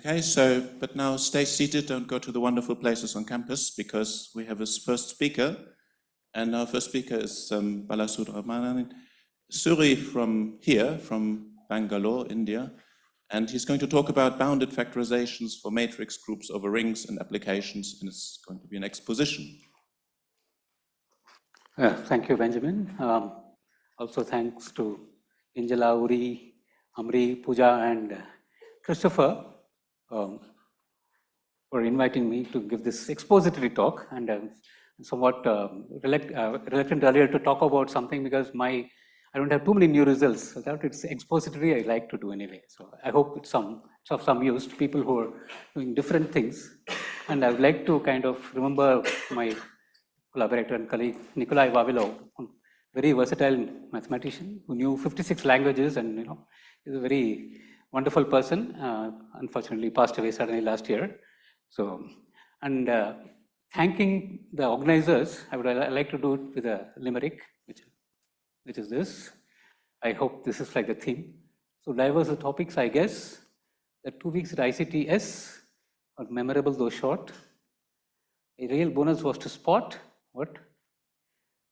Okay, but now stay seated, don't go to the wonderful places on campus, because we have a first speaker, and our first speaker is Ramanujan Sury from Bangalore, India, and he's going to talk about bounded factorizations for matrix groups over rings and applications, and it's going to be an exposition. Thank you, Benjamin. Also thanks to Angela, Uri, Amri, Pooja, and Christopher for inviting me to give this expository talk. And somewhat reluctant earlier to talk about something because I don't have too many new results. So that it's expository I like to do anyway. So I hope it's of some use to people who are doing different things. And I would like to kind of remember my collaborator and colleague Nikolai Vavilov, very versatile mathematician who knew 56 languages, and is a very wonderful person. Unfortunately, passed away suddenly last year. So, and thanking the organizers, I would like to do it with a limerick, which is this. I hope this is like the theme. So diverse topics, I guess. The 2 weeks at ICTS are memorable though short. A real bonus was to spot what?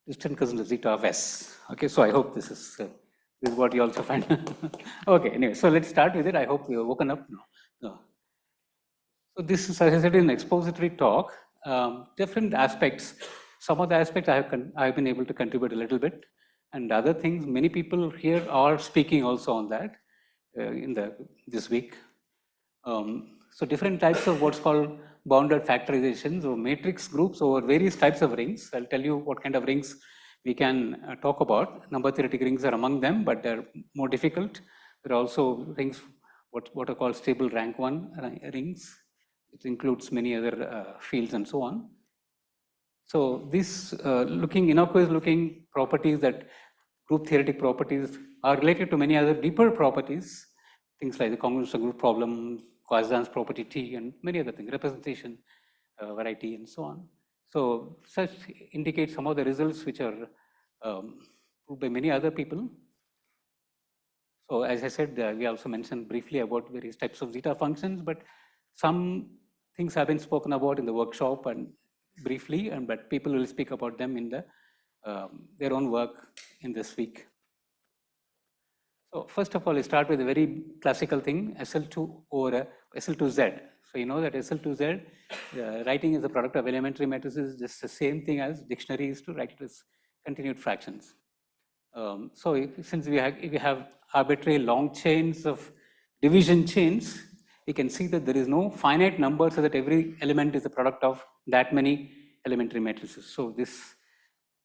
Distant cousin of zeta of S. Okay, so I hope this is what you also find. Okay, anyway, so let's start with it. I hope you're woken up now. No. So this is, as I said, an expository talk. Different aspects. Some of the aspects I've been able to contribute a little bit, and other things. Many people here are speaking also on that this week. So different types of what's called bounded factorizations or matrix groups over various types of rings. I'll tell you what kind of rings we can talk about. Number theoretic rings are among them, but they're more difficult. There are also rings, what are called stable rank 1 rings. It includes many other fields and so on. So these innocuous looking properties, that group theoretic properties, are related to many other deeper properties, things like the congruence of group problem, Quasar's property T, and many other things, representation, variety, and so on. So such indicates some of the results which are proved by many other people. So as I said, we also mentioned briefly about various types of zeta functions, but some things have been spoken about in the workshop and briefly, but people will speak about them in their own work in this week. So first of all, I start with a very classical thing, SL2 over SL2Z. So you know that SL2Z, writing is a product of elementary matrices, just the same thing as dictionary is to write it as continued fractions. So since we have arbitrary long chains of division chains, we can see that there is no finite number so that every element is a product of that many elementary matrices. So this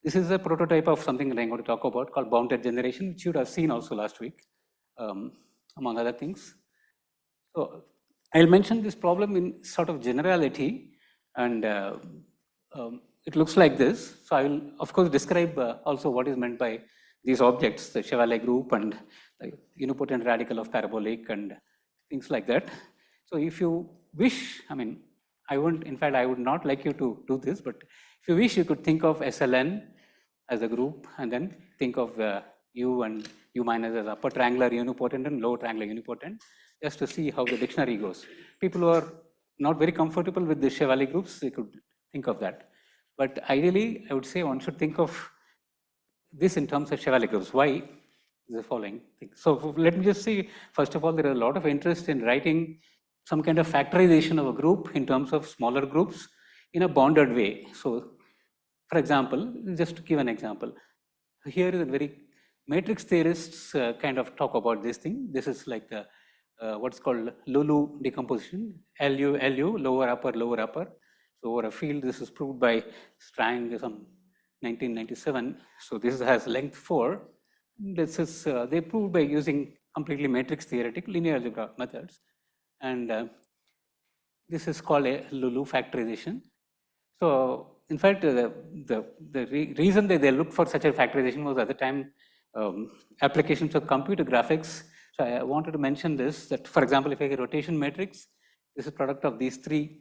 is a prototype of something that I'm going to talk about called bounded generation, which you would have seen also last week, among other things. So I'll mention this problem in sort of generality, and it looks like this. So I will, of course, describe also what is meant by these objects, the Chevalier group and the unipotent radical of parabolic and things like that. So if you wish, I would not like you to do this, but if you wish, you could think of SLN as a group and then think of U and U minus as upper triangular unipotent and lower triangular unipotent, just to see how the dictionary goes. People who are not very comfortable with the Chevalier groups, they could think of that. But ideally, I would say one should think of this in terms of Chevalier groups. Why? Is the following thing. So let me just say, first of all, there is a lot of interest in writing some kind of factorization of a group in terms of smaller groups in a bounded way. So for example, just to give an example, here is a very matrix theorists kind of talk about this thing. This is like what's called Lulu decomposition, LU, lower upper. So over a field, this is proved by Strang some 1997. So this has length 4. This is they proved by using completely matrix theoretic linear algebra methods, and this is called a Lulu factorization. So in fact, the reason that they looked for such a factorization was at the time applications of computer graphics. So I wanted to mention this, that for example, if I get rotation matrix, this is product of these 3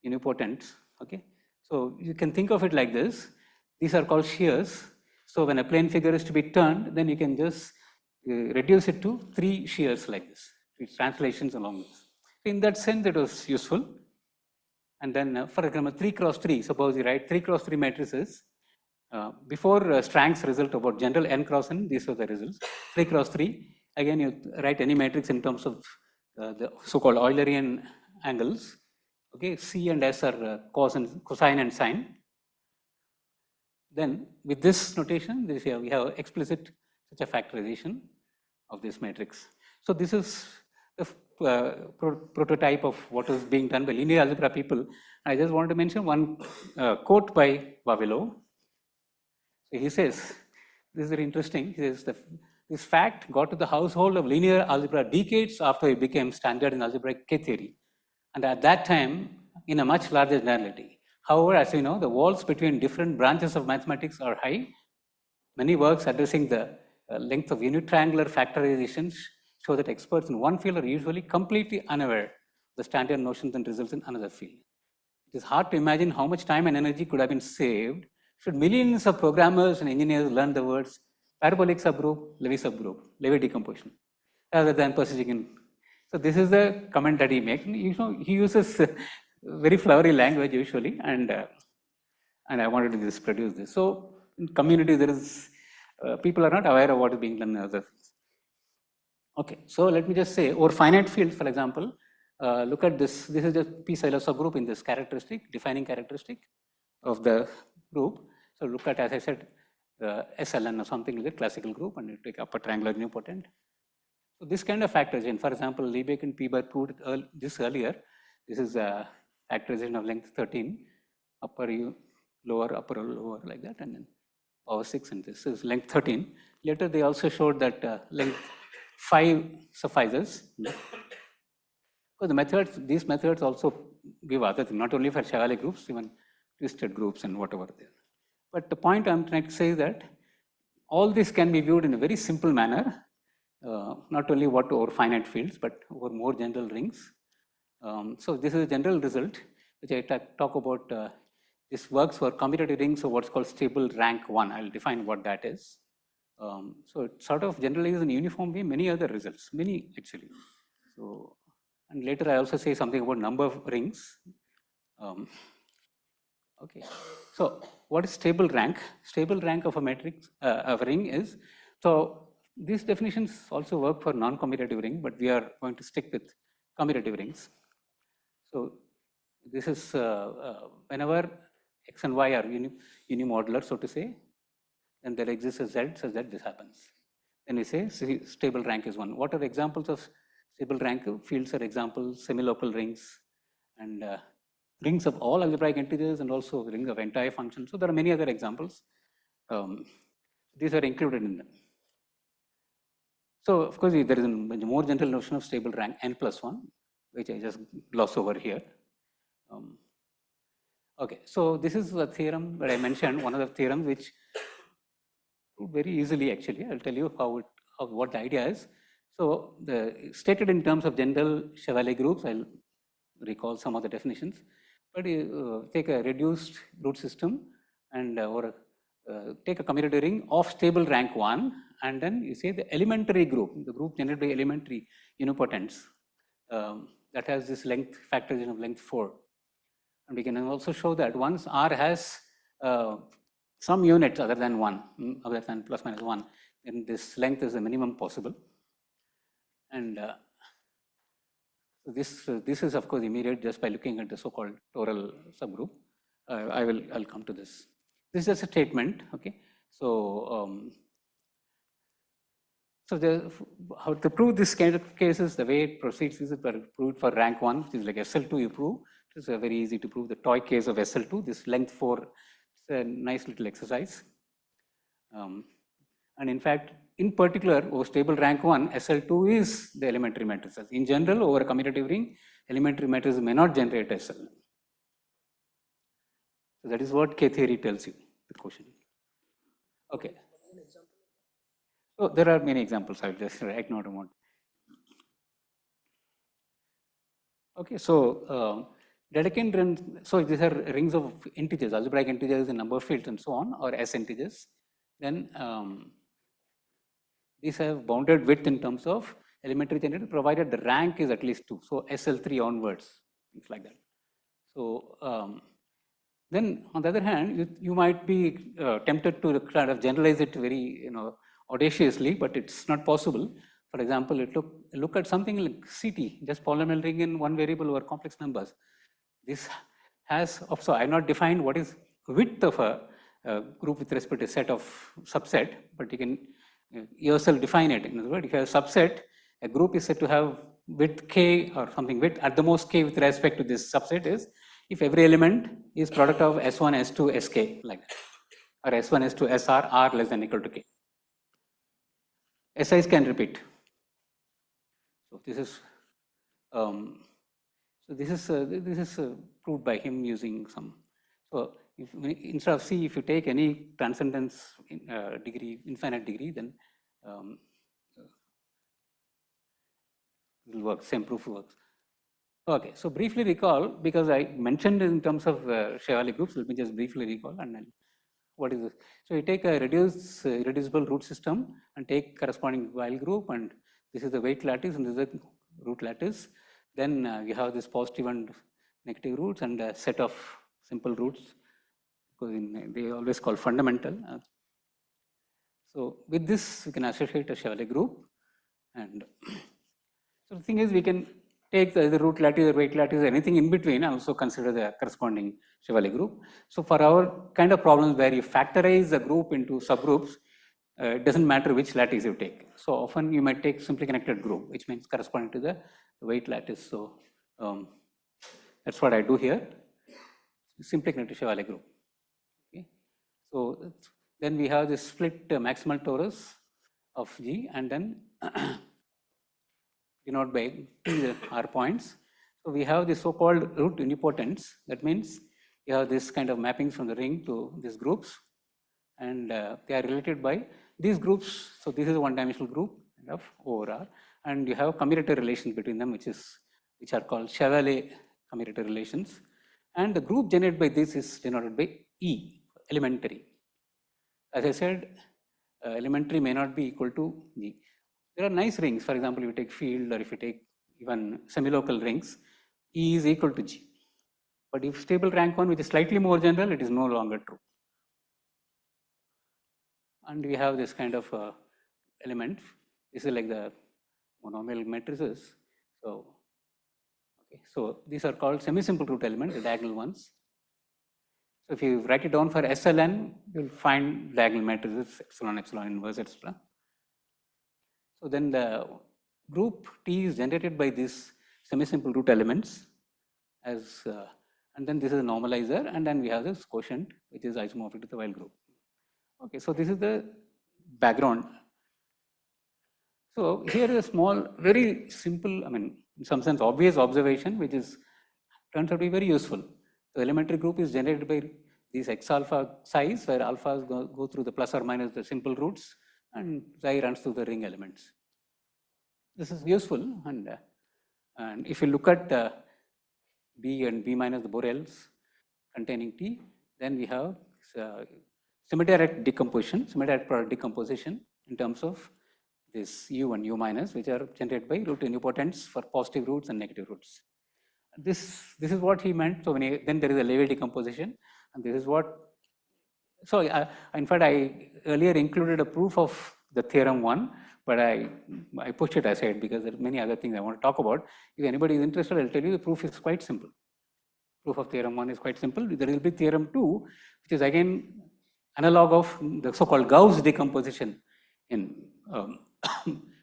unipotents. Okay, so you can think of it like this. These are called shears. So when a plane figure is to be turned, then you can just reduce it to 3 shears like this, 3 translations along this. In that sense, it was useful. And then, for example, 3 cross 3, suppose you write 3 cross 3 matrices. Before Strang's result about general n cross n, these were the results. 3 cross 3, again, you write any matrix in terms of the so-called Eulerian angles. Okay, C and S are cosine and sine. Then, with this notation, we have explicit such a factorization of this matrix. So, this is the prototype of what is being done by linear algebra people. I just want to mention one quote by Vavilov. So he says, this is very interesting. He says, this fact got to the household of linear algebra decades after it became standard in algebraic K-theory, and at that time in a much larger generality. However, as we know, the walls between different branches of mathematics are high. Many works addressing the length of unit triangular factorizations show that experts in one field are usually completely unaware of the standard notions and results in another field. It is hard to imagine how much time and energy could have been saved should millions of programmers and engineers learn the words parabolic subgroup, Levy decomposition, rather than persisting in. So this is the comment that he makes. He uses very flowery language usually, and I wanted to just produce this. So in community, there is people are not aware of what is being done in other things. Okay, so let me just say, over finite fields, for example, look at this. This is the p-Sylow subgroup in this characteristic, defining characteristic of the group. So look at, as I said, SLN or something like that, classical group, and you take upper triangular nilpotent. So this kind of factorization, for example, Liebeck and Pieber proved this earlier. This is a factorization of length 13, upper U, lower, upper, lower, like that, and then power 6, and this is length 13. Later, they also showed that length 5 suffices. Because the methods, these methods also give other things, not only for Chevalier groups, even twisted groups and whatever they are. But the point I'm trying to say is that all this can be viewed in a very simple manner, not only what over finite fields, but over more general rings. So this is a general result, which I talk about. This works for commutative rings of what's called stable rank 1. I'll define what that is. So it sort of generalizes in uniform way many other results, many actually. So, and later I also say something about number of rings. Okay, so what is stable rank? Stable rank of a matrix, of a ring is, so these definitions also work for non-commutative ring, but we are going to stick with commutative rings. So this is whenever x and y are unimodular, so to say, then there exists a z such that this happens. Then we say stable rank is 1. What are the examples of stable rank? Fields are examples, semilocal rings, and rings of all algebraic integers, and also rings of entire functions. So there are many other examples. These are included in them. So of course, there is a more general notion of stable rank n+1, which I just gloss over here. Okay, so this is a theorem that I mentioned, one of the theorems which very easily actually. I'll tell you what the idea is. So stated in terms of general Chevalier groups, I'll recall some of the definitions. But you take a reduced root system and take a commutative ring of stable rank 1, and then you say the elementary group, the group generated by elementary unipotents, that has this length factorization of length 4. And we can also show that once R has some units other than 1, other than plus minus 1, then this length is the minimum possible. And this is of course immediate just by looking at the so-called toral subgroup. I'll come to this. This is just a statement, okay? So, how to prove this kind of cases, the way it proceeds is proved for rank 1, which is like SL2 you prove. It's very easy to prove the toy case of SL2, this length 4, it's a nice little exercise. And in fact, in particular, over stable rank 1, SL2 is the elementary matrices. In general, over a commutative ring, elementary matrices may not generate SL. So that is what K-theory tells you, the quotient. Okay. So there are many examples. I'll just ignore them. Okay, so Dedekind rings. So these are rings of integers, algebraic integers in number fields and so on, or S integers. Then these have bounded width in terms of elementary generated provided the rank is at least 2. So SL3 onwards, things like that. So then on the other hand, you might be tempted to kind of generalize it very audaciously, but it's not possible. For example, look at something like CT, just polynomial ring in one variable over complex numbers. This has also, I have not defined what is width of a group with respect to a set of subset, but you can yourself define it. In other words, if you have a subset, a group is said to have width k or something width at the most k with respect to this subset is if every element is product of S1, S2, Sk like that, or S1, S2, Sr, R less than or equal to k. SIs can repeat. So this is proved by him using some. So instead of C, if you take any transcendence degree, infinite degree, then it will work. Same proof works. Okay, so briefly recall, because I mentioned in terms of Chevalier groups, let me just briefly recall and then what is this? So you take a reducible root system and take corresponding Weil group, and this is the weight lattice and this is the root lattice. Then you have this positive and negative roots and a set of simple roots, because they always call fundamental. So with this, we can associate a Chevalier group, and so the thing is, we can take the root lattice or weight lattice, anything in between, and also consider the corresponding Chevalier group. So for our kind of problems where you factorize a group into subgroups, it doesn't matter which lattice you take. So often you might take simply connected group, which means corresponding to the weight lattice. So that's what I do here, simply connected Chevalier group. Okay. So then we have this split maximal torus of G, and then denoted by T are points. So we have the so-called root unipotents. That means you have this kind of mappings from the ring to these groups, and they are related by these groups. So this is a one-dimensional group of over R, and you have commutator relations between them, which are called Chevalier commutator relations. And the group generated by this is denoted by E, elementary. As I said, elementary may not be equal to G. There are nice rings. For example, if you take field or if you take even semilocal rings, E is equal to G. But if stable rank 1, which is slightly more general, it is no longer true. And we have this kind of element. This is like the monomial matrices. So, okay, so these are called semi-simple root elements, the diagonal ones. So if you write it down for SLN, you'll find diagonal matrices, epsilon, epsilon inverse, etc. So then the group T is generated by these semi-simple root elements as, and then this is a normalizer, and then we have this quotient, which is isomorphic to the Weil group. Okay, so this is the background. So here is a small, very simple, I mean, in some sense obvious observation, which is turns out to be very useful. The elementary group is generated by these X alpha size, where alphas go through the plus or minus the simple roots, and xi runs through the ring elements. This is useful, and if you look at B and B minus the Borels containing T, then we have symmetric decomposition, symmetric product decomposition in terms of this U and U minus, which are generated by root unipotents for positive roots and negative roots. This is what he meant. So then there is a Levy decomposition, and this is what. So in fact, I earlier included a proof of the theorem 1, but I pushed it aside because there are many other things I want to talk about. If anybody is interested, I'll tell you the proof is quite simple. Proof of theorem 1 is quite simple. There will be theorem 2, which is again analog of the so-called Gauss decomposition in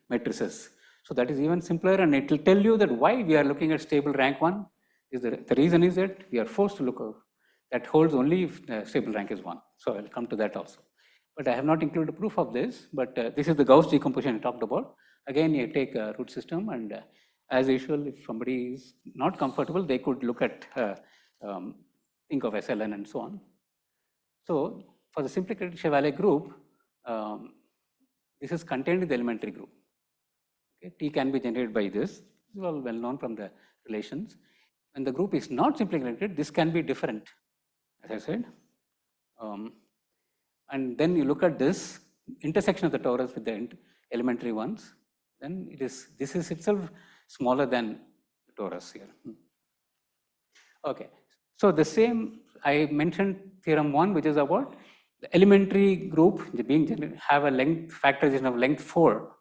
matrices. So that is even simpler, and it will tell you that why we are looking at stable rank 1 is the reason is that we are forced to look at that holds only if the stable rank is 1. So I'll come to that also. But I have not included a proof of this, but this is the Gauss decomposition I talked about. Again, you take a root system, and as usual, if somebody is not comfortable, they could look at, think of SLN and so on. So for the simplified Chevalier group, this is contained in the elementary group. Okay, T can be generated by this. This is all well known from the relations. When the group is not simply connected, this can be different, as I said. And then you look at this intersection of the torus with the elementary ones. then this is itself smaller than the torus here. Okay, so the same I mentioned theorem 1, which is about the elementary group have a length factorization of length 4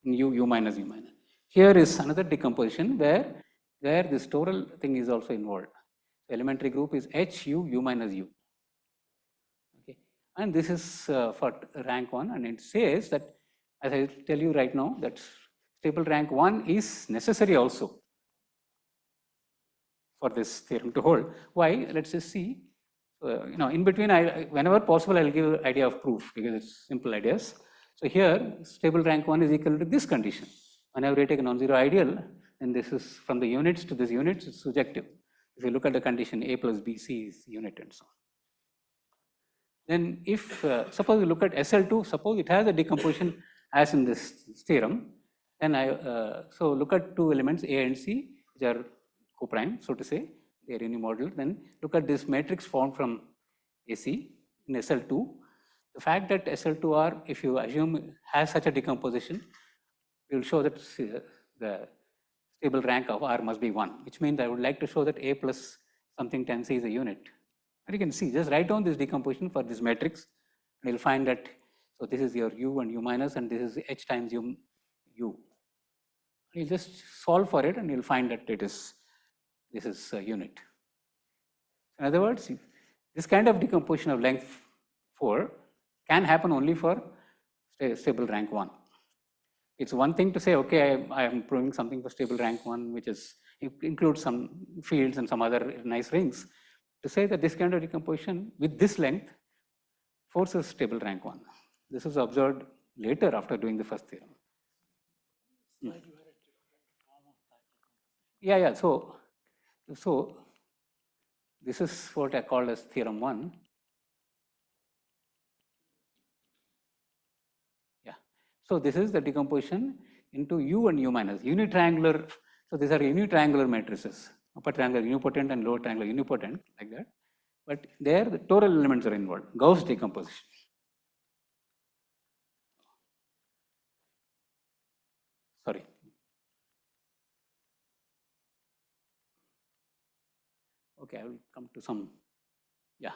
in u minus. Here is another decomposition where this total thing is also involved. The elementary group is h u minus u. Okay, and this is for rank 1, and it says that, as I tell you right now, that stable rank 1 is necessary also for this theorem to hold. Why? Let's just see. In between, whenever possible, I'll give an idea of proof because it's simple ideas. So here, stable rank 1 is equal to this condition. Whenever you take a non-zero ideal, then this is from the units to this units, it's surjective. If you look at the condition A plus BC is unit and so on. Then if, suppose you look at SL2, suppose it has a decomposition as in this theorem, then so look at two elements A and C, which are co-prime, so to say, they are unimodal. Then look at this matrix formed from AC in SL2. The fact that SL2R, if you assume has such a decomposition, we will show that the stable rank of R must be 1, which means I would like to show that A plus something 10C is a unit. And you can see, just write down this decomposition for this matrix, and you'll find that, so this is your U and U minus, and this is H times U. You just solve for it, and you'll find that this is a unit. In other words, this kind of decomposition of length 4 can happen only for stable rank 1. It's one thing to say, okay, I am proving something for stable rank 1, which includes some fields and some other nice rings. To say that this kind of decomposition with this length forces stable rank 1. This is observed later after doing the first theorem. Yeah. So this is what I call as theorem 1. Yeah. So this is the decomposition into U and U minus unitriangular. So these are unitriangular matrices, upper triangular unipotent and lower triangular unipotent, like that. But there the total elements are involved. Gauss decomposition. Sorry. Okay, I will come to some. Yeah.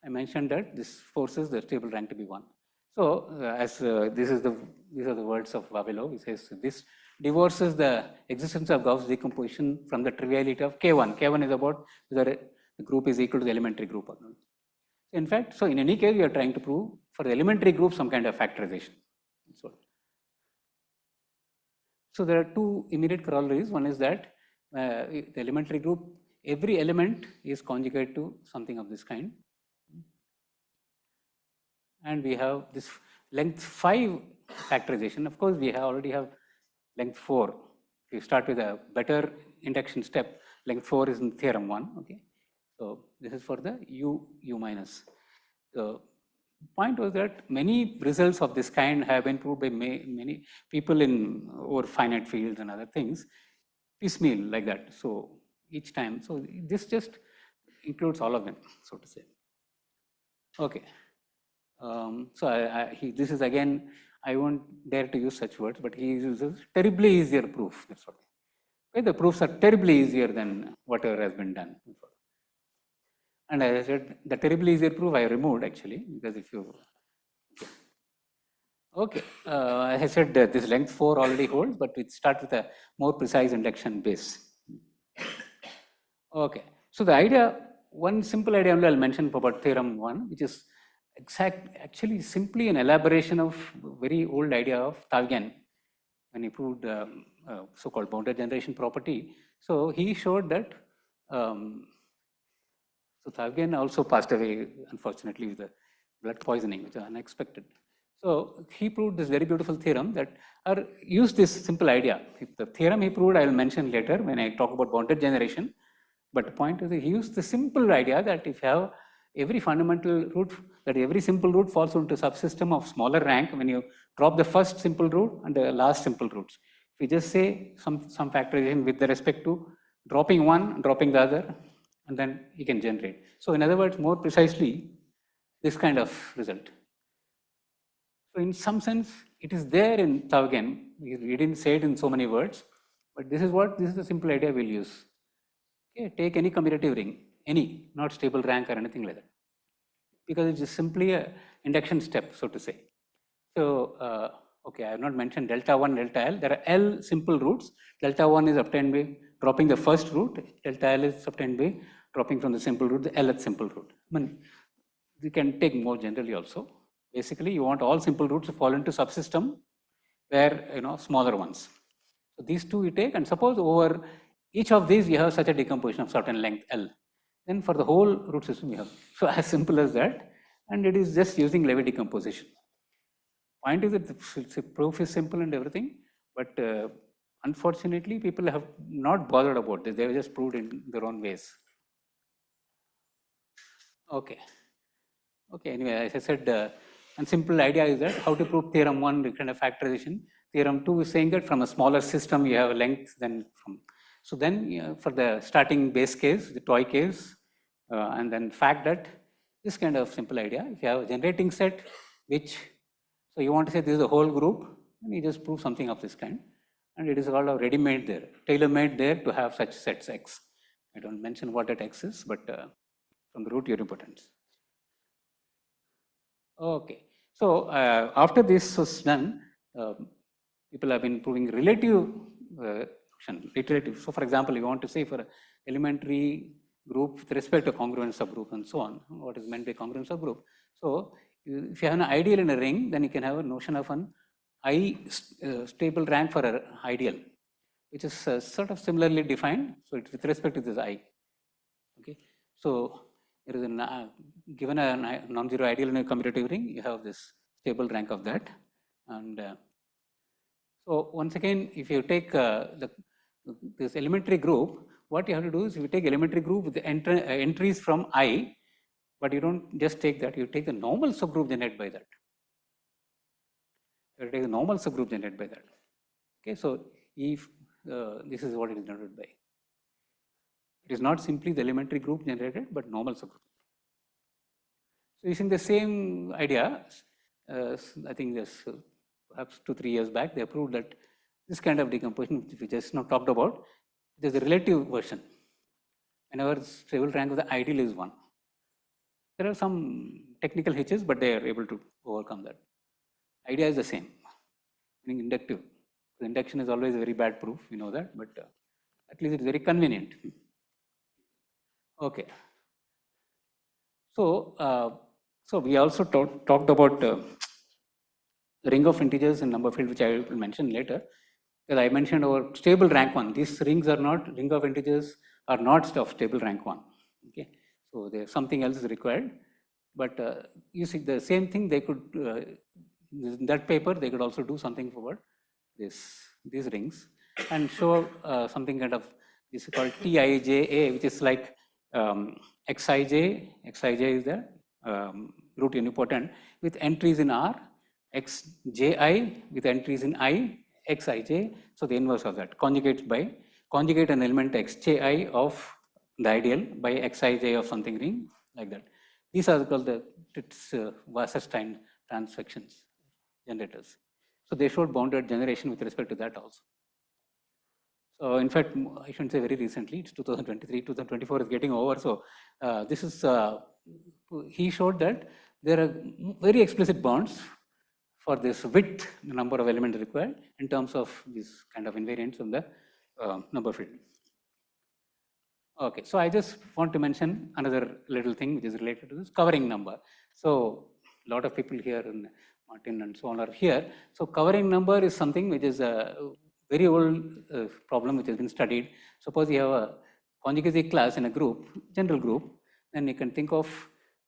I mentioned that this forces the stable rank to be 1. So these are the words of Vavilov. He says this divorces the existence of Gauss decomposition from the triviality of K1. K1 is about whether the group is equal to the elementary group or not. In fact, so in any case, we are trying to prove for the elementary group some kind of factorization. So there are two immediate corollaries. One is that the elementary group, every element is conjugate to something of this kind. And we have this length 5 factorization. Of course, we already have length 4. If you start with a better induction step, length 4 is in theorem 1. Okay, so this is for the U minus. The point was that many results of this kind have been proved by many people in over finite fields and other things, piecemeal like that. So each time, so this just includes all of them, so to say. Okay. So this is again, I won't dare to use such words, but he uses terribly easier proof. That's what. Okay, the proofs are terribly easier than whatever has been done before. And as I said, the terribly easier proof I removed actually, because if you. Okay, as I said, this length 4 already holds, but it starts with a more precise induction base. Okay, so the idea, one simple idea only I'll mention about theorem 1, which is actually simply an elaboration of very old idea of Tavgen when he proved so-called bounded generation property. So he showed that, so Tavgen also passed away unfortunately with the blood poisoning, which is unexpected. So he proved this very beautiful theorem that, or use this simple idea. If the theorem he proved, I will mention later when I talk about bounded generation. But the point is that he used the simple idea that if you have every fundamental root, that every simple root falls into a subsystem of smaller rank when you drop the first simple root and the last simple roots. If you just say some factorization with respect to dropping one, dropping the other, and then you can generate. So in other words, more precisely, this kind of result. So in some sense, it is there in Taugen. We didn't say it in so many words, but this is the simple idea we'll use. Okay, take any commutative ring, any, not stable rank or anything like that, because it is simply a induction step, so to say. So, okay, I have not mentioned delta 1, delta L. There are L simple roots. Delta 1 is obtained by dropping the first root. Delta L is obtained by dropping from the simple root, the Lth simple root. I mean, you can take more generally also. Basically, you want all simple roots to fall into subsystem where, smaller ones. So these two you take, and suppose over each of these you have such a decomposition of certain length L. Then for the whole root system you have. So as simple as that, and it is just using Levy decomposition. Point is that the proof is simple and everything, but unfortunately people have not bothered about this. They have just proved in their own ways. Okay. Okay, anyway, as I said, one simple idea is that how to prove theorem 1, the kind of factorization. Theorem 2 is saying that from a smaller system you have a length than from. So then for the starting base case, the toy case, and then fact that this kind of simple idea, if you have a generating set, which, so you want to say this is the whole group, and you just prove something of this kind. And it is called a ready-made there, tailor-made there to have such sets X. I don't mention what that X is, but from the root unipotence. Okay, so after this was done, people have been proving relative iterative. So for example, you want to say for elementary group with respect to congruent subgroup and so on, what is meant by congruent subgroup. So if you have an ideal in a ring, then you can have a notion of an I stable rank for an ideal, which is sort of similarly defined. So it's with respect to this I. Okay, so there is a given a non-zero ideal in a commutative ring, you have this stable rank of that. And so once again, if you take this elementary group, what you have to do is you take elementary group with the entries from I, but you don't just take that, you take the normal subgroup generated by that. You take the normal subgroup generated by that. Okay, so if this is what it is generated by. It is not simply the elementary group generated, but normal subgroup. So using the same idea, I think this perhaps 2-3 years back, they proved that this kind of decomposition, which we just now talked about, there's a relative version. Whenever stable rank of the ideal is 1. There are some technical hitches, but they are able to overcome that. Idea is the same, meaning inductive. The induction is always a very bad proof, we know that, but at least it's very convenient. Okay. So, so we also talked about the ring of integers in number field, which I will mention later. Because I mentioned our stable rank 1. These rings are not, ring of integers are not of stable rank 1. Okay. So there something else is required. But you see the same thing they could, in that paper, they could also do something for these rings and show something kind of, this is called Tija, which is like Xij is the root unipotent with entries in R, Xji with entries in I, Xij, so the inverse of that, conjugate an element Xji of the ideal by Xij of something ring, like that. These are called the Wasserstein transfections generators. So they showed bounded generation with respect to that also. So in fact, I shouldn't say very recently, it's 2023, 2024 is getting over. So this is, he showed that there are very explicit bounds for this width, the number of elements required in terms of this kind of invariance on the number field. Okay, so I just want to mention another little thing which is related to this covering number. So a lot of people here, and Martin and so on are here. So covering number is something which is a very old problem which has been studied. Suppose you have a conjugacy class in a group, general group, then you can think of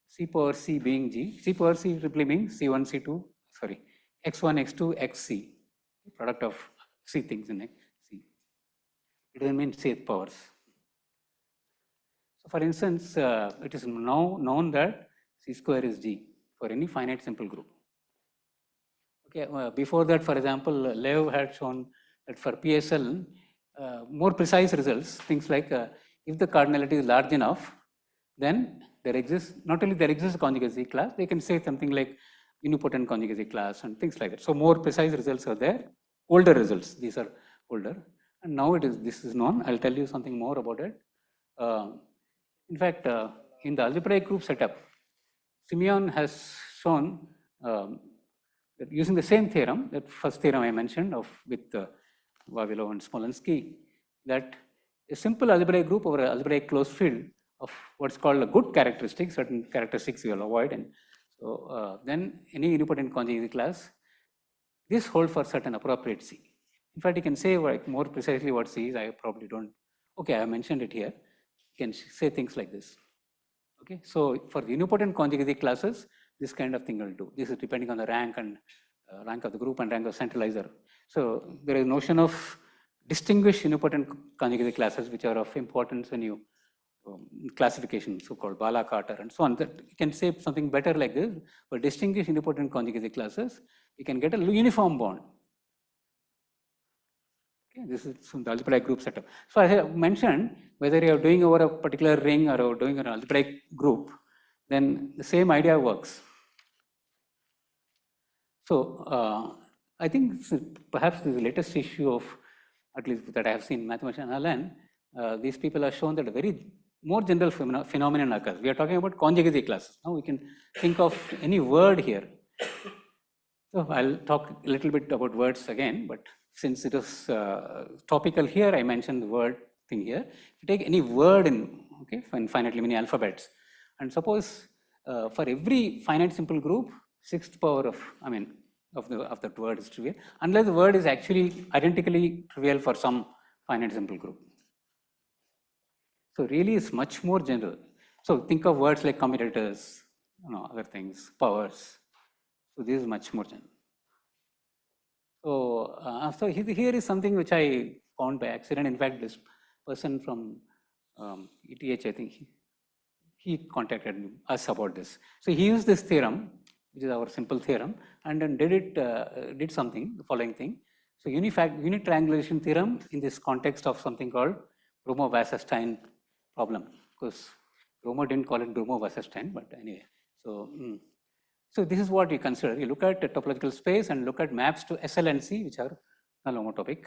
C power C being G. C power C simply means C1, C2, sorry, X1, X2, XC, product of C things in C. It doesn't mean C powers. So for instance, it is now known that C square is G for any finite simple group. Okay, before that, for example, Lev had shown that for PSL, more precise results, things like if the cardinality is large enough, then there exists, not only there exists a conjugacy class, they can say something like unipotent conjugacy class and things like that. So more precise results are there, older results, these are older. And now this is known. I'll tell you something more about it. In fact, in the algebraic group setup, Simeon has shown that using the same theorem, that first theorem I mentioned with Vavilov and Smolensky, that a simple algebraic group over an algebraic closed field of what's called a good characteristic, certain characteristics you will avoid, and so then any unipotent conjugacy class, this holds for certain appropriate C. In fact, you can say like more precisely what C is. I probably don't. Okay, I have mentioned it here. You can say things like this. Okay, so for the unipotent conjugacy classes, this kind of thing will do. This is depending on the rank and rank of the group and rank of centralizer. So there is notion of distinguished unipotent conjugacy classes which are of importance when you classification, so-called Bala Carter and so on. That you can say something better like this. For distinguished unipotent conjugacy classes, you can get a uniform bond. Okay, this is from the algebraic group setup. So as I mentioned, whether you are doing over a particular ring or doing an algebraic group, then the same idea works. So I think perhaps the latest issue of, at least that I have seen, mathematician Alan, these people have shown that a very more general phenomenon occurs. We are talking about conjugacy classes. Now we can think of any word here. So I'll talk a little bit about words again, but since it is topical here, I mentioned the word thing here. If you take any word in, okay, finitely many alphabets, and suppose for every finite simple group, 6th power of that word is trivial, unless the word is actually identically trivial for some finite simple group. So really it's much more general. So think of words like commutators, other things, powers. So this is much more general. So here is something which I found by accident. In fact, this person from ETH, I think he contacted us about this. So he used this theorem, which is our simple theorem, and then did something, the following thing. So unit triangulation theorem in this context of something called Gromov-Wasserstein problem. Of course, Gromov didn't call it Gromov-Wasserstein, but anyway. So this is what you consider. You look at the topological space and look at maps to SL and C, which are null homotopic.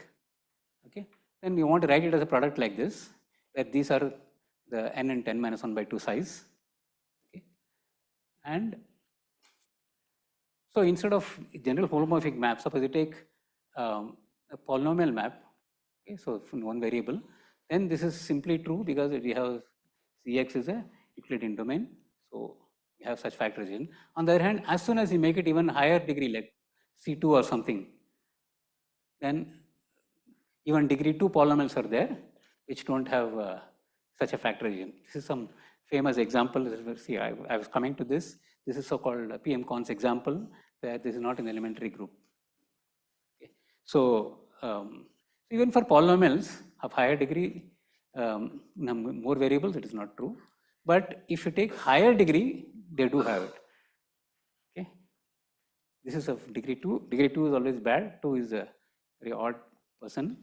Okay. Then you want to write it as a product like this, where these are the n and 10 minus 1 by 2 size. Okay. And so instead of general holomorphic map, suppose you take a polynomial map, okay, so from one variable, then this is simply true because we have Cx is a Euclidean domain. So we have such factorization. On the other hand, as soon as you make it even higher degree, like C2 or something, then even degree 2 polynomials are there, which don't have such a factorization. This is some famous example. See, I was coming to this. This is so-called PM-Cons example, where this is not an elementary group. Okay. So even for polynomials of higher degree, more variables, it is not true. But if you take higher degree, they do have it. Okay. This is of degree 2. Degree 2 is always bad. 2 is a very odd person.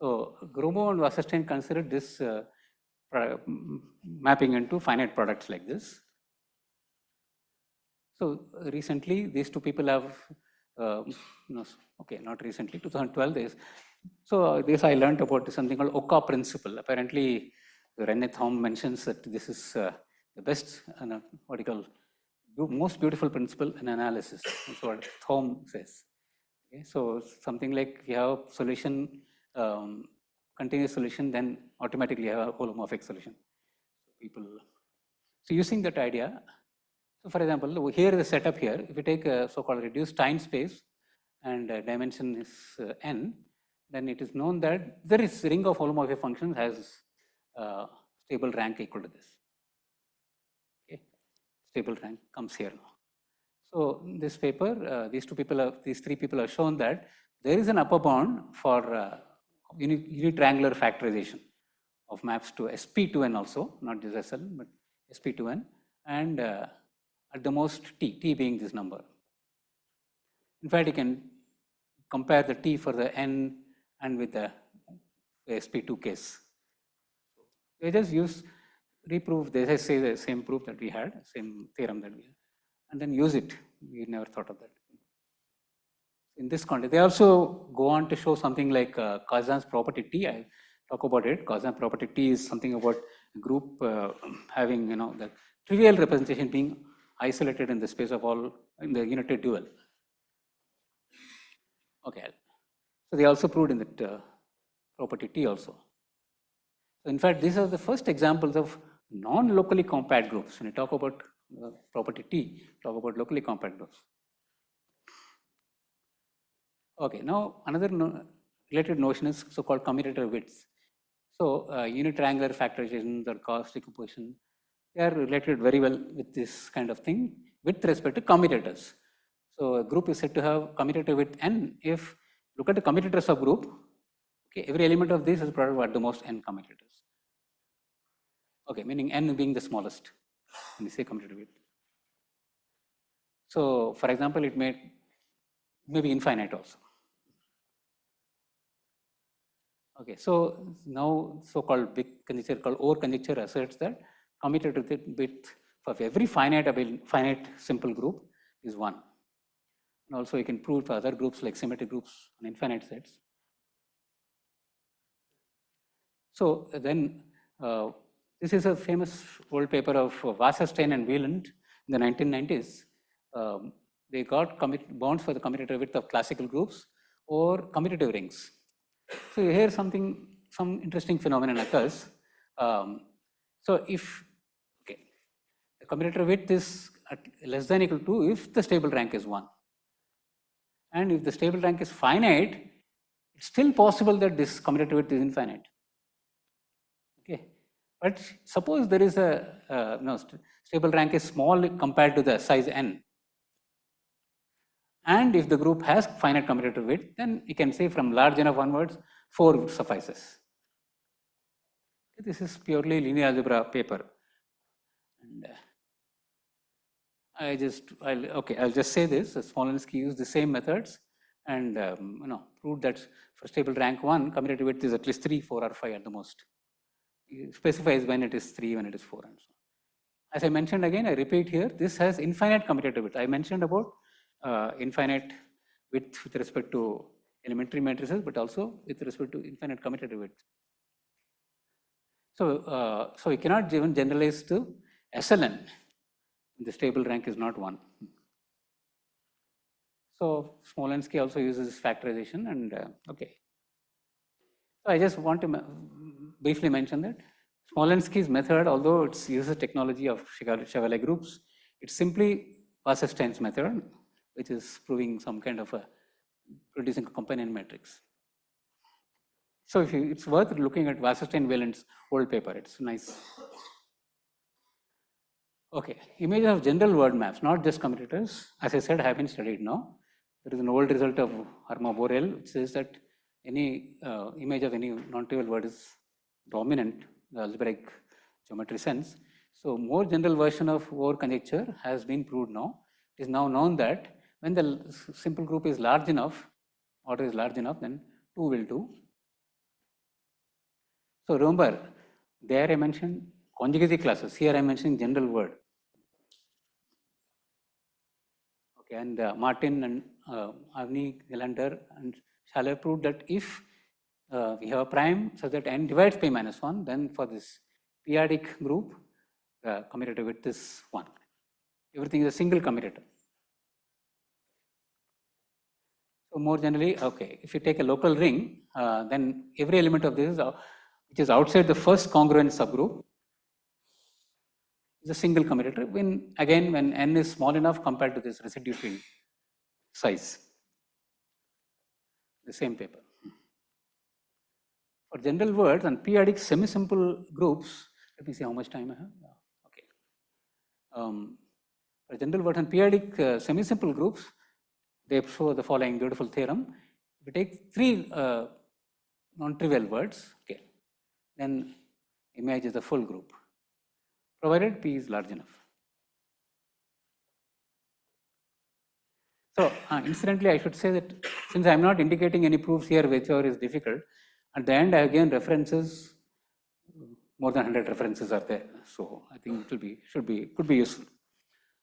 So Gromov and Wasserstein considered this mapping into finite products like this. So recently, these two people have, okay, not recently, 2012. So this I learned about something called Oka principle. Apparently, René Thom mentions that this is the best, what you call, most beautiful principle in analysis. That's what Thom says. Okay, so something like you have solution, continuous solution, then automatically you have a holomorphic solution. So using that idea, so for example, here is the setup here. If you take a so-called reduced time space and dimension is n, then it is known that there is ring of holomorphic functions has stable rank equal to this. Okay, stable rank comes here now. So this paper, these three people have shown that there is an upper bound for unitriangular factorization of maps to SP2n also, not just SL, but SP2n, and at the most t being this number. In fact, you can compare the t for the n and with the SP2 case. They just reprove, they just say the same proof that we had, same theorem that we had. and then use it. We never thought of that. In this context, they also go on to show something like Kazan's property T. I talk about it. Kazan's property T is something about a group having, the trivial representation being isolated in the space of all in the unitary dual. Okay, so they also proved in that property T also. So in fact, these are the first examples of non-locally compact groups. When you talk about property T, talk about locally compact groups. Okay, now another related notion is so-called commutator widths. So unitriangular factorizations or Gauss decomposition, they are related very well with this kind of thing with respect to commutators. So a group is said to have commutator width n if look at the commutator subgroup. Okay, every element of this is product of at the most n commutators. Okay, meaning n being the smallest when you say commutator width. So for example, it may be infinite also. Okay, so now so-called big conjecture called over conjecture asserts that commutator width of every finite simple group is 1. And also you can prove for other groups like symmetric groups on infinite sets. So then this is a famous old paper of Wasserstein and Wieland in the 1990s. They got bounds for the commutator width of classical groups or commutative rings. So here some interesting phenomenon occurs. So if the commutator width is less than equal to if the stable rank is 1. And if the stable rank is finite, it's still possible that this commutator width is infinite. Okay, but suppose there is a stable rank is small compared to the size n. And if the group has finite commutator width, then you can say from large enough onwards, 4 suffices. This is purely linear algebra paper. And I'll just say this: Smolensky used the same methods and proved that for stable rank 1, commutator width is at least 3, 4, or 5 at the most. He specifies when it is 3, when it is 4, and so on. As I mentioned again, I repeat here, this has infinite commutator width. I mentioned about infinite width with respect to elementary matrices, but also with respect to infinite commutator width. So, so you cannot even generalize to SLN. The stable rank is not 1. So Smolensky also uses factorization, and okay. So I just want to briefly mention that Smolensky's method, although it uses technology of Chevalier groups, it's simply Wasserstein's method, which is proving some kind of producing a companion matrix. So it's worth looking at Wasserstein-Wieland's old paper. It's nice. Okay, image of general word maps, not just commutators. As I said, have been studied now. There is an old result of Harma Borel, which says that any image of any non-trivial word is dominant, the algebraic geometry sense. So more general version of over conjecture has been proved now. It is now known that when the simple group is large enough, order is large enough, then 2 will do. So remember, there I mentioned conjugacy classes. Here I am mentioning general word. Okay, and Martin and Avni, Gelander, and Schaller proved that if we have a prime such that n divides p minus 1, then for this periodic group, commutator width is 1. Everything is a single commutator. So more generally, okay, if you take a local ring, then every element of this, which is outside the first congruent subgroup, is a single commutator. When n is small enough compared to this residue field size, the same paper. For general words and periodic semi-simple groups, let me see how much time I have. Okay. For general words and periodic semi-simple groups, they show the following beautiful theorem. If we take 3 non-trivial words, okay, then image is a full group, provided P is large enough. So incidentally, I should say that since I am not indicating any proofs here, whichever is difficult, at the end I have given references. More than 100 references are there, so I think it could be useful.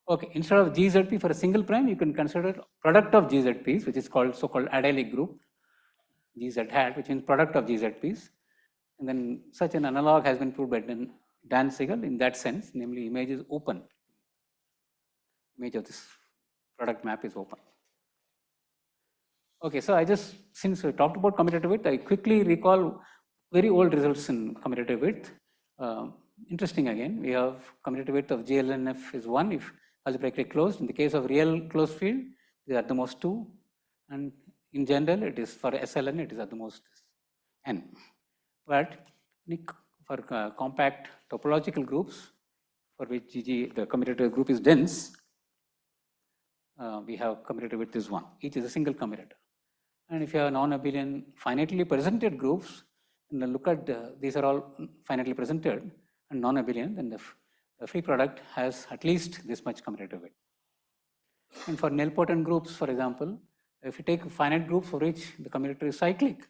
Okay, instead of GZP for a single prime, you can consider product of GZPs, which is called so-called adelic group, GZ hat, which means product of GZPs. And then such an analog has been proved by Dan Siegel in that sense, namely image is open. Image of this product map is open. Okay, so since we talked about commutative width, I quickly recall very old results in commutative width. Interesting again, we have commutative width of GLNF is 1 if algebraically closed. In the case of real closed field, it is at the most 2. And in general, it is for SLN, it is at the most n. But for compact topological groups, for which the commutative group is dense, we have commutative width is 1. Each is a single commutator. And if you have non-abelian finitely presented groups, and then look at these are all finitely presented and non-abelian, then the free product has at least this much commutative width. And for nilpotent groups, for example, if you take finite groups for which the commutator is cyclic,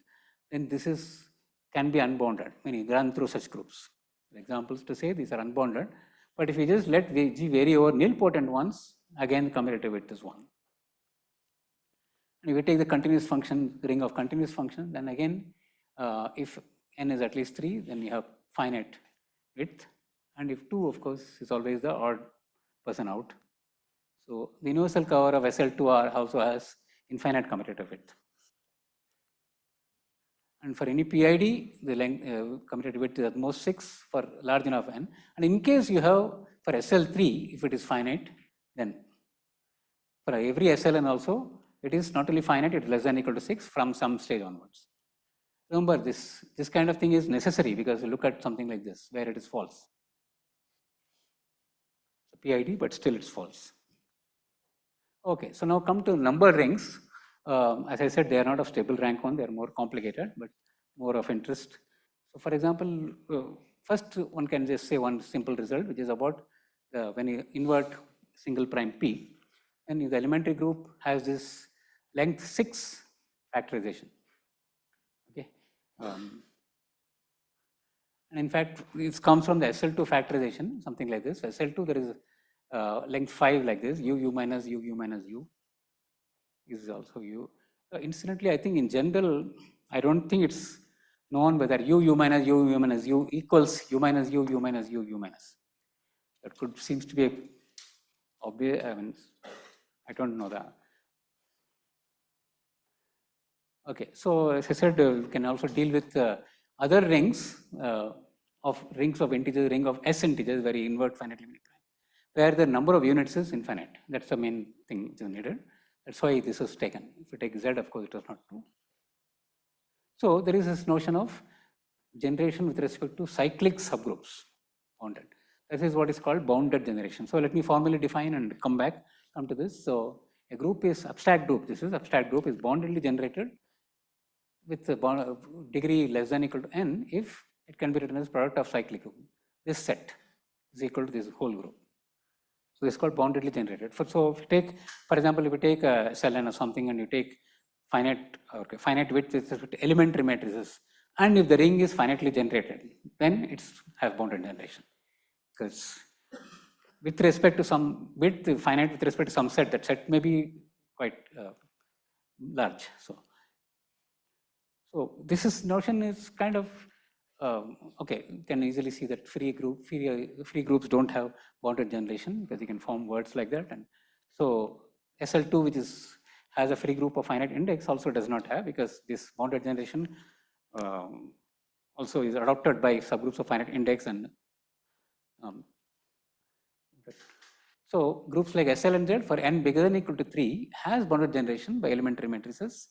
then this can be unbounded, meaning run through such groups. Examples to say these are unbounded, but if you just let G vary over nilpotent ones, again the commutative width is 1. And if you take the continuous function, the ring of continuous function, then again, if n is at least 3, then you have finite width. And if 2, of course, is always the odd person out. So the universal cover of SL2R also has infinite commutative width. And for any PID, the length commutative width is at most 6 for large enough n. And in case you have for SL3, if it is finite, then for every SLN also, it is not only finite, it is less than or equal to 6 from some stage onwards. Remember, this kind of thing is necessary because you look at something like this, where it is false. PID, but still it's false. Okay, so now come to number rings. As I said, they are not of stable rank 1, they are more complicated, but more of interest. So for example, first one can just say one simple result, which is about when you invert single prime P, and the elementary group has this length 6 factorization. Okay. And in fact, it comes from the SL2 factorization, something like this. For SL2, there is length 5 like this, u minus u minus u is also u. Incidentally, I think in general, I don't think it's known whether u minus u minus u equals u minus u minus u minus. That could seems to be obvious. I mean, I don't know that. Okay, so as I said, we can also deal with other rings of integers, ring of S integers, where you invert finitely many times, where the number of units is infinite. That's the main thing which is needed. That's why this is taken. If you take Z, of course, it is not true. So there is this notion of generation with respect to cyclic subgroups bounded. This is what is called bounded generation. So let me formally define and come to this. So a group is abstract group. This is abstract group is boundedly generated with the degree less than or equal to n if it can be written as product of cyclic group. This set is equal to this whole group. So this is called boundedly generated. So if you take, for example, if you take a SLN or something and you take finite width with respect to elementary matrices, and if the ring is finitely generated, then it has bounded generation. Because with respect to some width, finite with respect to some set, that set may be quite large. So this notion is kind of okay. You can easily see that free groups don't have bounded generation because you can form words like that. And so SL2, which has a free group of finite index, also does not have, because this bounded generation also is adopted by subgroups of finite index. And so groups like SL and Z for n bigger than or equal to 3 has bounded generation by elementary matrices.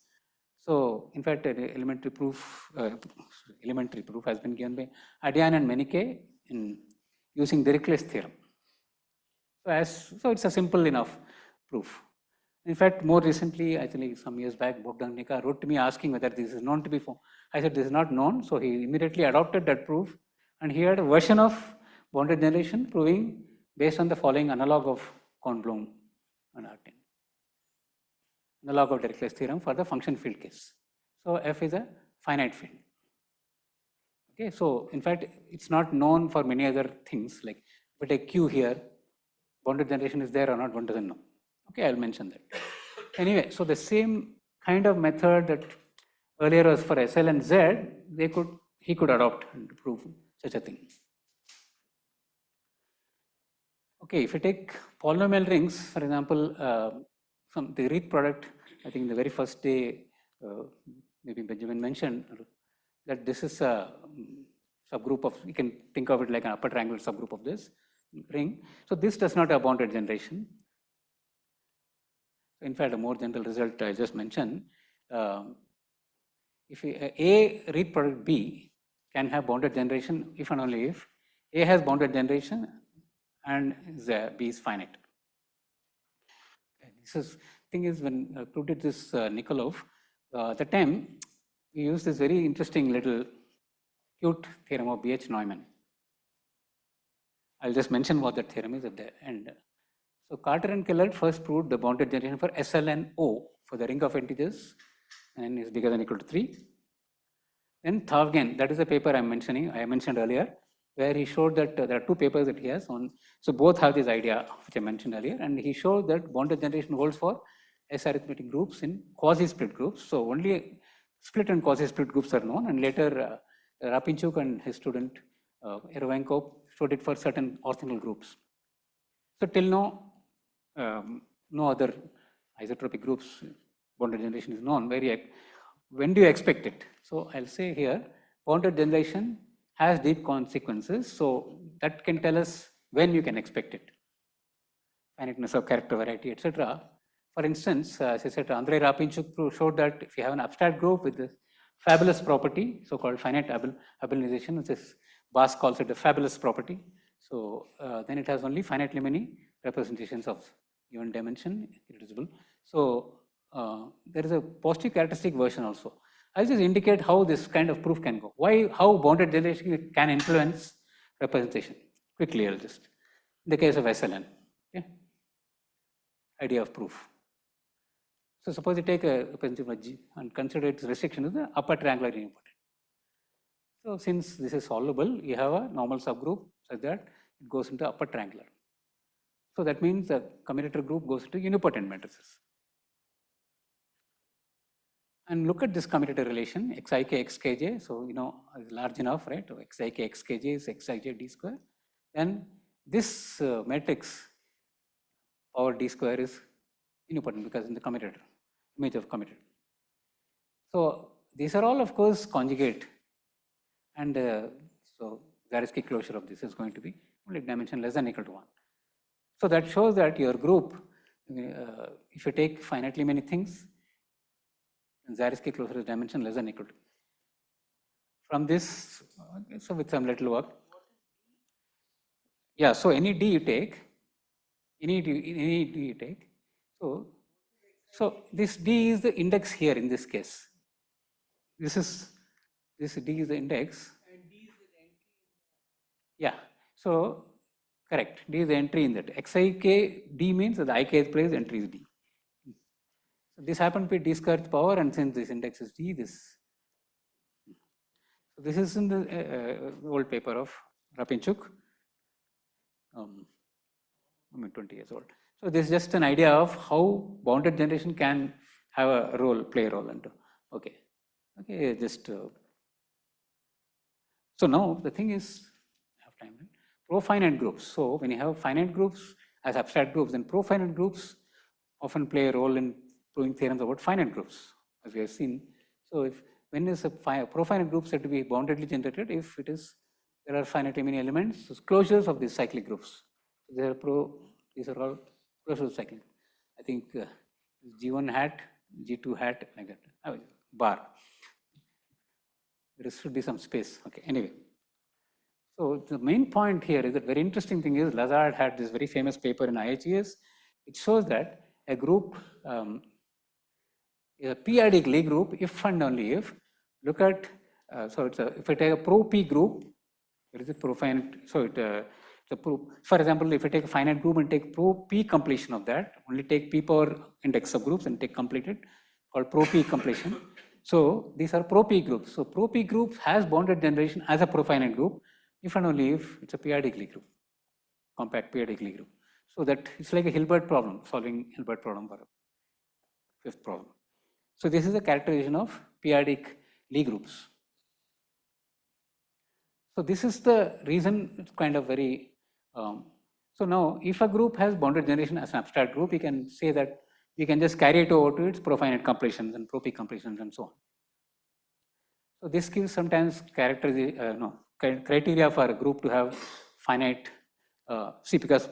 So in fact, elementary proof has been given by Adian and Menike in using Dirichlet's theorem. So it's a simple enough proof. In fact, more recently, actually some years back, Bogdanika wrote to me asking whether this is known to be formed. I said this is not known, so he immediately adopted that proof, and he had a version of bounded generation proving based on the following analog of Kornblum and Artin. Analog of Dirichlet's theorem for the function field case. So F is a finite field. Okay, so in fact, it's not known for many other things, like if we take Q here, bounded generation is there or not, one doesn't know. Okay, I'll mention that. Anyway, so the same kind of method that earlier was for SL and Z, he could adopt and prove such a thing. Okay, if you take polynomial rings, for example, from the Reith product, I think the very first day, maybe Benjamin mentioned that this is a subgroup of, you can think of it like an upper triangular subgroup of this ring. So this does not have bounded generation. In fact, a more general result I just mentioned, if A Reith product B can have bounded generation if and only if A has bounded generation and B is finite. This is thing is when I proved it this Nikolov, at the time we used this very interesting little cute theorem of B.H. Neumann. I'll just mention what that theorem is at the end. So Carter and Keller first proved the bounded generation for SL and O for the ring of integers and is bigger than or equal to 3. Then Thavgen, that is the paper I mentioned earlier, where he showed that there are two papers that he has on. So both have this idea which I mentioned earlier, and he showed that bounded generation holds for S arithmetic groups in quasi-split groups. So only split and quasi-split groups are known, and later Rapinchuk and his student Erovenko showed it for certain orthogonal groups. So till now, no other isotropic groups bounded generation is known. When do you expect it? So I'll say here, bounded generation has deep consequences. So that can tell us when you can expect it. Finiteness of character variety, etc. For instance, as I said, Andrei Rapinchuk showed that if you have an abstract group with this fabulous property, so-called finite abelianization, which is Bas calls it a fabulous property. So then it has only finitely many representations of given dimension, irreducible. So there is a positive characteristic version also. I'll just indicate how this kind of proof can go. How bounded generation can influence representation. Quickly, I'll just. In the case of SLN, okay? Idea of proof. So suppose you take a representation of G and consider its restriction to the upper triangular idempotent. So since this is solvable, you have a normal subgroup such that it goes into upper triangular. So that means the commutator group goes to unipotent matrices. And look at this commutator relation, xik, xkj. So, it's large enough, right? So xik, xkj is xij d square. Then this matrix power d square is unipotent because in the commutator, image of commutator. So these are all, of course, conjugate. And so Zariski closure of this is going to be only dimension less than or equal to 1. So that shows that your group, if you take finitely many things, Zariski closure is dimension less than or equal to. From this, so with some little work. Yeah, so any D you take, so this D is the index here in this case. This D is the index. And D is the entry. Yeah, so correct. D is the entry in that. Xik D means that the ikth place entry is D. So this happened to be D squared power, and since this index is D, this. So this is in the old paper of Rapinchuk. 20 years old. So this is just an idea of how bounded generation can have a role, play a role into. Okay, just. So now the thing is, I have time, right? Pro-finite groups. So when you have finite groups as abstract groups, then pro-finite groups often play a role in proving theorems about finite groups, as we have seen. So when is a pro-finite group said to be boundedly generated? If there are finitely many elements, so closures of these cyclic groups. These are all closures of cyclic. I think G1 hat, G2 hat, like that. Bar. There should be some space. Okay, anyway. So the main point here is that very interesting thing is Lazard had this very famous paper in IHES. It shows that a group is a p-adic Lie group if and only if. Look at, if I take a pro-p group, there is a pro-finite, so for example, if I take a finite group and take pro-p completion of that, only take p power index subgroups and take completed, called pro-p completion. So these are pro-p groups. So pro-p group has bounded generation as a pro-finite group, if and only if it's a p-adic Lie group, compact p-adic Lie group. So that it's like a Hilbert problem, solving Hilbert problem for a fifth problem. So this is a characterization of periodic Lie groups. So this is the reason it's kind of very, so now if a group has bounded generation as an abstract group, we can say that we can just carry it over to its profinite completions and propic completions and so on. So this gives sometimes criteria for a group to have finite, because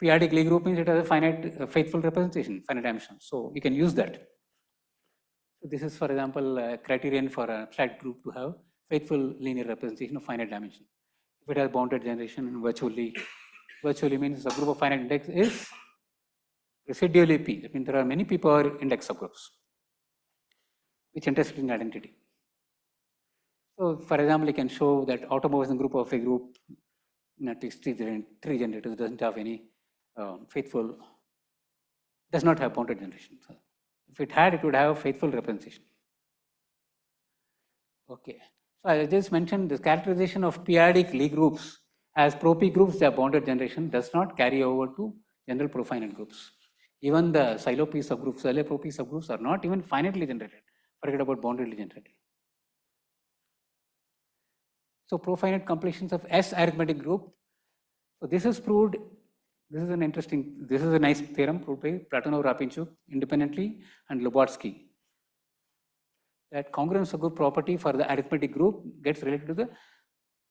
periodic Lie group means it has a finite faithful representation, finite dimension. So we can use that. So this is, for example, a criterion for an abstract group to have faithful linear representation of finite dimension. If it has bounded generation and virtually means the group of finite index is residually P. That means there are many P power index subgroups which intersect in identity. So for example, you can show that automorphism group of a group in at least three generators doesn't have any faithful, does not have bounded generation. So if it had, it would have faithful representation. Okay. So I just mentioned this characterization of periodic Lie groups as pro-P groups, their bounded generation does not carry over to general profinite groups. Even the silo-P subgroups, silo-pro-P subgroups are not even finitely generated. Forget about boundedly generated. So profinite completions of S arithmetic group. So this is proved. This is a nice theorem proved by Platonov, Rapinchuk independently and Lubotsky. That congruence subgroup property for the arithmetic group gets related to the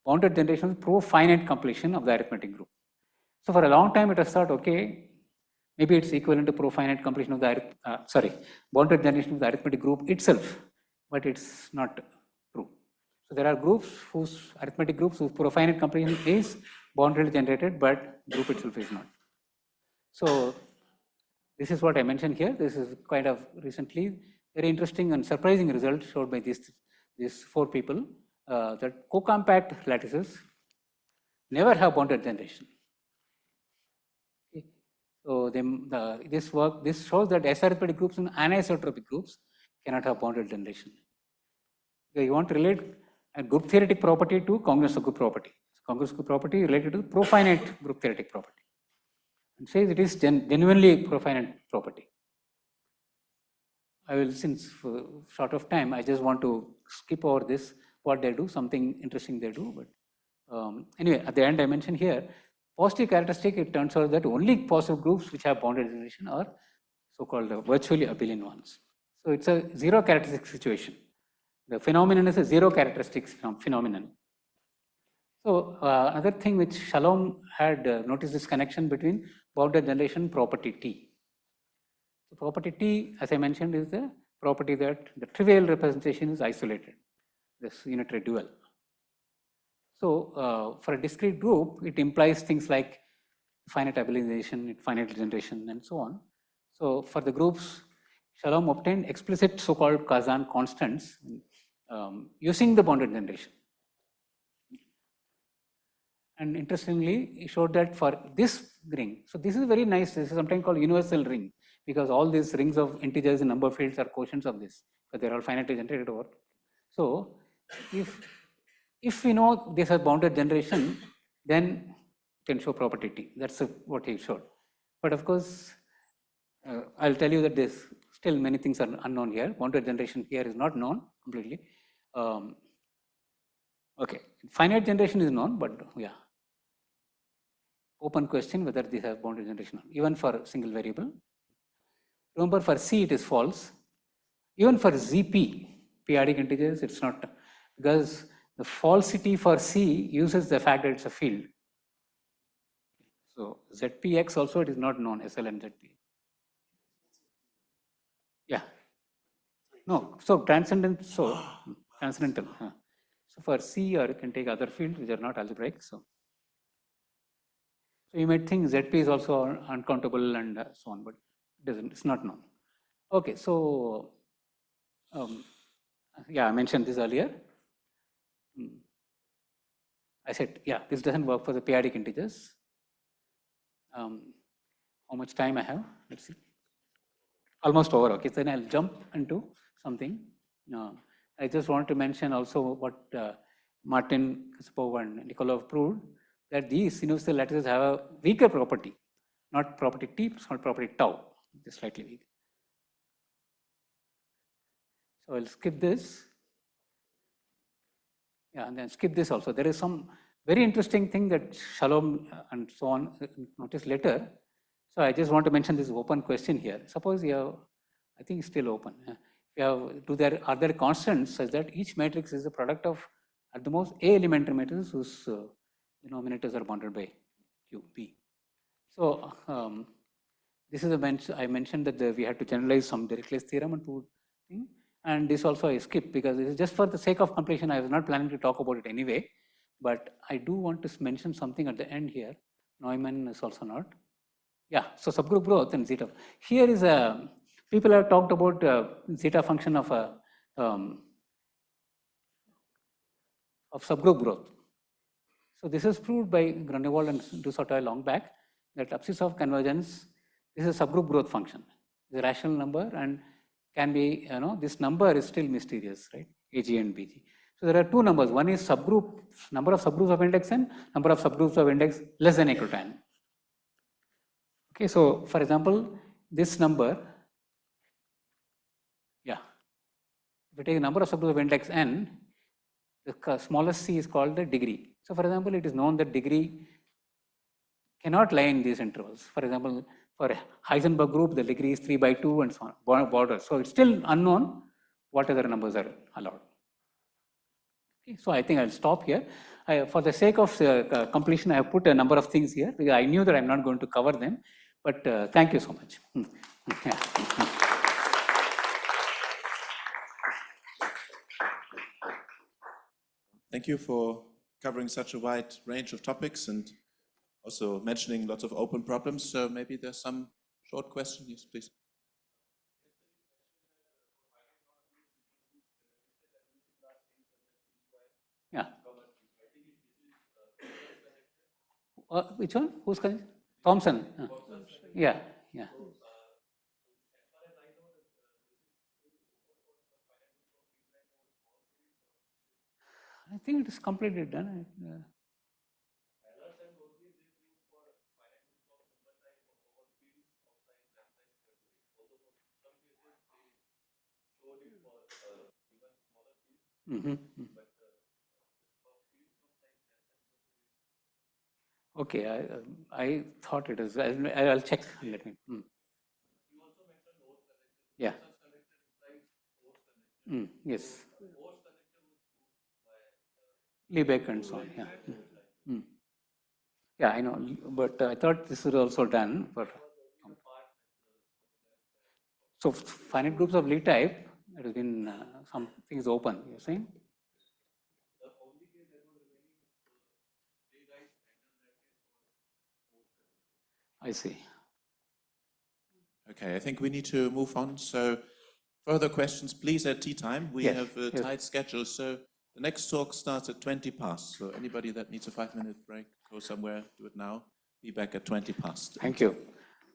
bounded generation of profinite completion of the arithmetic group. So for a long time it was thought, okay, maybe it's equivalent to profinite completion of the bounded generation of the arithmetic group itself, but it's not true. So there are groups arithmetic groups whose profinite completion is boundedly generated, but group itself is not. So this is what I mentioned here. This is kind of recently very interesting and surprising result showed by these four people that co-compact lattices never have bounded generation. Okay. So this shows that S arithmetic groups and anisotropic groups cannot have bounded generation. So you want to relate a group theoretic property to congruence group property. So congruence group property related to profinite group theoretic property. And says it is genuinely profinite property. I will, since for short of time, I just want to skip over this, what they do, something interesting they do. But anyway, at the end I mentioned here, positive characteristic, it turns out that only positive groups which have bounded generation are so-called virtually abelian ones. So it's a zero characteristic situation. The phenomenon is a zero characteristics phenomenon. So another thing which Shalom had noticed this connection between bounded generation property T. So property T, as I mentioned, is the property that the trivial representation is isolated, this unitary dual. So for a discrete group, it implies things like finite abelianization, finite generation, and so on. So for the groups, Shalom obtained explicit so-called Kazan constants using the bounded generation. And interestingly, he showed that for this ring, so this is very nice, this is sometimes called universal ring, because all these rings of integers in number fields are quotients of this, but they're all finitely generated over. So if we know this has bounded generation, then we can show property T. That's what he showed. But of course, I'll tell you that there's still many things are unknown here. Bounded generation here is not known completely. Okay, finite generation is known, but yeah. Open question whether this has bounded generation, even for single variable. Remember, for C it is false. Even for ZP, periodic integers, it's not, because the falsity for C uses the fact that it's a field. So ZPX also it is not known, SL and ZP. Yeah. No, so transcendental. So for C, or you can take other fields which are not algebraic. So you might think ZP is also uncountable and so on, but it's not known. Okay, so yeah, I mentioned this earlier. I said, yeah, this doesn't work for the periodic integers. How much time I have? Let's see. Almost over. Okay, so then I'll jump into something. I just want to mention also what Martin, Kasparov, and Nikolov proved, that these universal lattices have a weaker property not property T, it's not property tau, just slightly weak. So I'll skip this. Yeah, and then skip this also. There is some very interesting thing that Shalom and so on notice later. So I just want to mention this open question here. Suppose you have, I think it's still open. You have, are there constants such that each matrix is a product of at the most A elementary matrices whose denominators are bounded by Q, P. So this is I mentioned that we had to generalize some Dirichlet's theorem and two things. And this also I skip because this is just for the sake of completion. I was not planning to talk about it anyway, but I do want to mention something at the end here. Neumann is also not. Yeah, so subgroup growth and zeta. Here is a, people have talked about zeta function of a subgroup growth. So this is proved by Carnevale and Dusautoy long back that abscissa of convergence, this is a subgroup growth function. It's a rational number and can be, this number is still mysterious, right? AG and BG. So there are two numbers. One is subgroup, number of subgroups of index n, number of subgroups of index less than or equal to n. Okay, so for example, this number, yeah, if we take a number of subgroups of index n, the smallest c is called the degree. So for example, it is known that degree cannot lie in these intervals. For example, for a Heisenberg group, the degree is 3/2 and so on, border. So it's still unknown what other numbers are allowed. Okay, so I think I'll stop here. For the sake of completion, I have put a number of things here because I knew that I'm not going to cover them. But thank you so much. Thank you for covering such a wide range of topics and also mentioning lots of open problems. So maybe there's some short question. Yes, please. Yeah. Which one? Who's coming? Thompson. Yeah, yeah. I think it is completely done. Okay, I thought it is. I'll check. Let me. Yeah. Yes. Liebeck and so on. Yeah. Yeah, I know. But I thought this was also done. So finite groups of Lie type, it has been some things open. You're saying? I see. Okay, I think we need to move on. So further questions, please, at tea time. We have a tight schedule. So the next talk starts at 20 past. So anybody that needs a 5-minute break, go somewhere, do it now. Be back at 20 past. Thank you.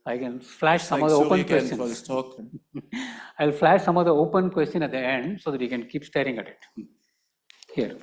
I can flash some of the open questions. For this talk. I'll flash some of the open question at the end so that you can keep staring at it. Here.